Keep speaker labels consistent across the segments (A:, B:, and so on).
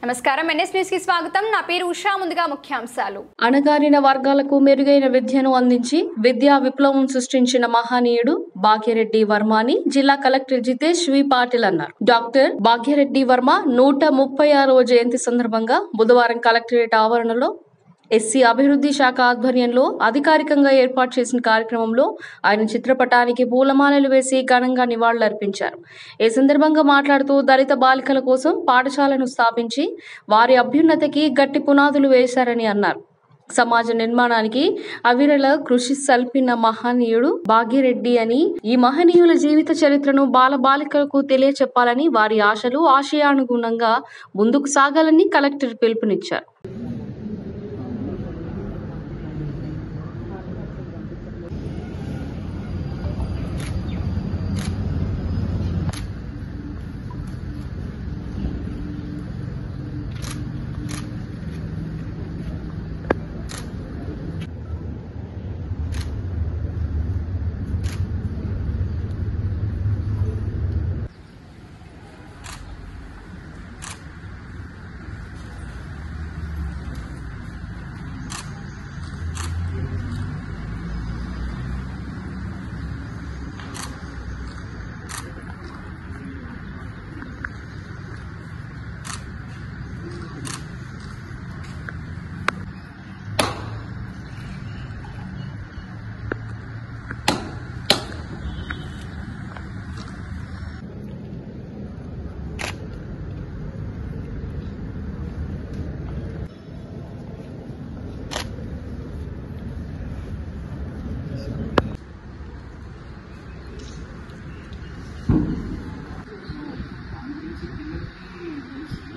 A: నమస్కారం NS news కి స్వాగతం నా పేరు ఉషా ముందుగా ముఖ్యాంశాలు
B: అణగారిన వర్గాలకు మెరుగైన విద్యను అందించి విద్యా విప్లవం సృష్టించిన మహనీయుడు భాగ్యరెడ్డి వర్మ అని జిల్లా కలెక్టర్ జితేష్ వి పాటిల్ అన్నారు. డాక్టర్ భాగ్యరెడ్డి వర్మ 136వ జయంతి సందర్భంగా బుధవారం కలెక్టరేట్ ఆవరణలో ఎస్సీ అభివృద్ధి శాఖ ఆధ్వర్యంలో అధికారికంగా ఏర్పాటు చేసిన కార్యక్రమంలో ఆయన చిత్రపటానికి పూలమాలలు వేసి ఘనంగా నివాళులర్పించారు. ఈ సందర్భంగా మాట్లాడుతూ దళిత బాలికల కోసం పాఠశాలను స్థాపించి వారి అభ్యున్నతికి గట్టి పునాదులు వేశారని అన్నారు. సమాజ నిర్మాణానికి అవిరళ కృషి సల్పిన మహనీయుడు భాగ్యరెడ్డి అని, ఈ మహనీయుల జీవిత చరిత్రను బాలబాలికలకు తెలియచెప్పాలని, వారి ఆశలు ఆశయానుగుణంగా ముందుకు సాగాలని కలెక్టర్ పిలుపునిచ్చారు.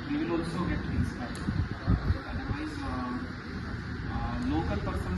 C: We will also get inspired.